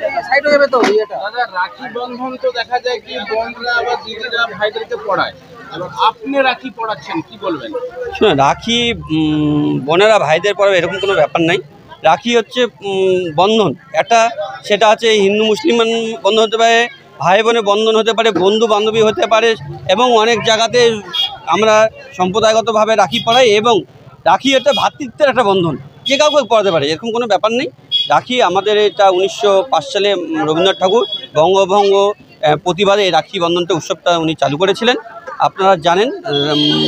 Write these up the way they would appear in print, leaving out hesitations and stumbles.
দাদা, রাখি বন্ধন তো দেখা যায় কি বোনরা আবার দিদিরা ভাইদেরকে পড়ায়, এবার আপনি রাখি পড়াচ্ছেন, কি বলবেন? শুনুন, রাখি বোনেরা ভাইদের পড়াবে এরকম কোনো ব্যাপার নাই। রাখি হচ্ছে বন্ধন, একটা সেটা আছে হিন্দু মুসলিম বন্ধন হতে পারে, ভাই বোনের বন্ধন হতে পারে, বন্ধু বান্ধবী হতে পারে, এবং অনেক জায়গাতে আমরা সম্প্রদায়গতভাবে রাখি পড়াই, এবং রাখি একটা ভ্রাতৃত্বের একটা বন্ধন, যে কাউকে পড়াতে পারে, এরকম কোনো ব্যাপার নেই। রাখি আমাদের এটা 1905 সালে রবীন্দ্রনাথ ঠাকুর বঙ্গভঙ্গ প্রতিবাদে এই রাখি বন্ধনটা উৎসবটা উনি চালু করেছিলেন। আপনারা জানেন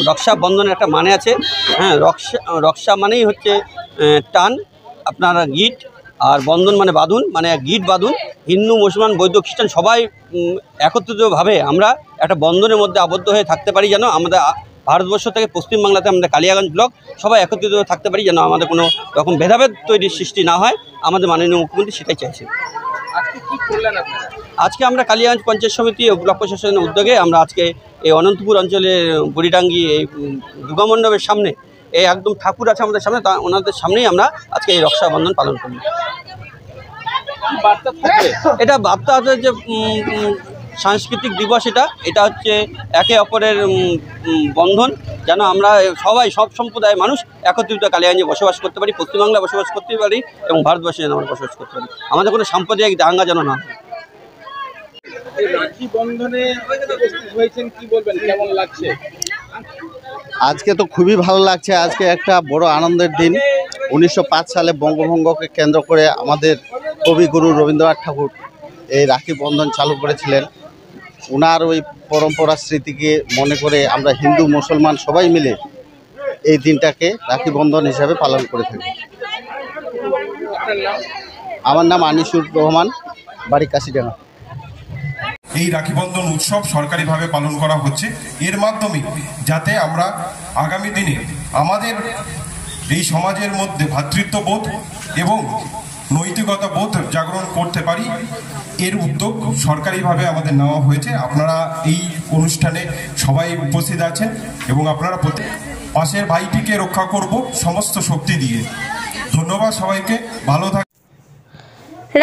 রক্ষাবন্ধনের একটা মানে আছে, হ্যাঁ, রক্ষা মানেই হচ্ছে টান, আপনারা গিট, আর বন্ধন মানে বাঁধন, মানে গিট বাঁধন। হিন্দু মুসলমান বৌদ্ধ খ্রিস্টান সবাই একত্রিতভাবে আমরা একটা বন্ধনের মধ্যে আবদ্ধ হয়ে থাকতে পারি, যেন আমাদের ভারতবর্ষ থেকে পশ্চিমবাংলাতে আমাদের কালিয়াগঞ্জ ব্লক সবাই একত্রিত থাকতে পারি, যেন আমাদের কোনো রকম ভেদাভেদ তৈরির সৃষ্টি না হয়। আমাদের মাননীয় মুখ্যমন্ত্রী সেটাই চাইছেন। আজকে আমরা কালিয়াগঞ্জ পঞ্চায়েত সমিতি ও ব্লক প্রশাসনের উদ্যোগে আমরা আজকে এই অনন্তপুর অঞ্চলের বুড়িডাঙ্গি এই দুর্গামণ্ডপের সামনে এই একদম ঠাকুর আছে আমাদের সামনে, তা ওনাদের সামনেই আমরা আজকে এই রক্ষাবন্ধন পালন করি। এটা বার্তা আছে যে সাংস্কৃতিক দিবস, এটা হচ্ছে একে অপরের বন্ধন, যেন আমরা সবাই সব সম্প্রদায়ের মানুষ একত্রিত কালিয়াগঞ্জে বসবাস করতে পারি, পশ্চিমবাংলায় বসবাস করতে পারি, এবং ভারতবর্ষে যেন আমরা বসবাস করতে পারি, আমাদের কোনো সাম্প্রদায়িক দাঙ্গা যেন না হয়। রাখি বন্ধনে হয়েছেন, কি বলবেন, কেমন লাগছে? আজকে তো খুবই ভালো লাগছে। আজকে একটা বড় আনন্দের দিন। 1905 সালে বঙ্গভঙ্গকে কেন্দ্র করে আমাদের কবিগুরু রবীন্দ্রনাথ ঠাকুর এই রাখি বন্ধন চালু করেছিলেন। ওনার ওই পরম্পরা স্মৃতিকে মনে করে আমরা হিন্দু মুসলমান সবাই মিলে এই দিনটাকে রাখি বন্ধন হিসাবে পালন করে থাকি। আমার নাম আনিসুর রহমান, বাড়ি কাশিডাঙ্গা। এই রাখি বন্ধন উৎসব সরকারিভাবে পালন করা হচ্ছে, এর মাধ্যমে যাতে আমরা আগামী দিনে আমাদের এই সমাজের মধ্যে ভ্রাতৃত্ববোধ এবং নৈতিকতা বোধ জাগরণ করতে পারি, এর উদ্যোগ সরকারিভাবে আমাদের নেওয়া হয়েছে। আপনারা এই অনুষ্ঠানে সবাই উপস্থিত আছেন এবং আপনারা পাশের ভাইটিকে রক্ষা করব সমস্ত শক্তি দিয়ে। ধন্যবাদ সবাইকে, ভালো থাকুন।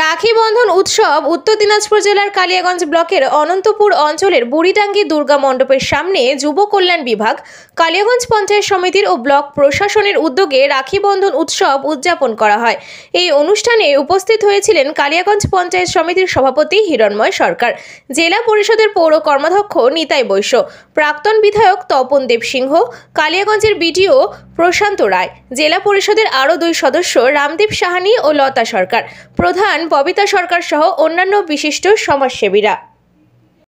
রাখি বন্ধন উৎসব উত্তর দিনাজপুর জেলার কালিয়াগঞ্জ ব্লকের অনন্তপুর অঞ্চলের বুড়িডাঙ্গি দুর্গা মণ্ডপের সামনে যুব কল্যাণ বিভাগ, কালিয়াগঞ্জ পঞ্চায়েত সমিতির ও ব্লক প্রশাসনের উদ্যোগে রাখি বন্ধন উৎসব উদযাপন করা হয়। এই অনুষ্ঠানে উপস্থিত হয়েছিলেন কালিয়াগঞ্জ পঞ্চায়েত সমিতির সভাপতি হিরণময় সরকার, জেলা পরিষদের পৌর কর্মাধ্যক্ষ নিতাই বৈশ্য, প্রাক্তন বিধায়ক তপন দেব সিংহ, কালিয়াগঞ্জের বিডিও প্রশান্ত রায়, জেলা পরিষদের আরও 2 সদস্য রামদীপ সাহানি ও লতা সরকার, প্রধান ববিতা সরকার সহ অন্যান্য বিশিষ্ট সমাজসেবীরা।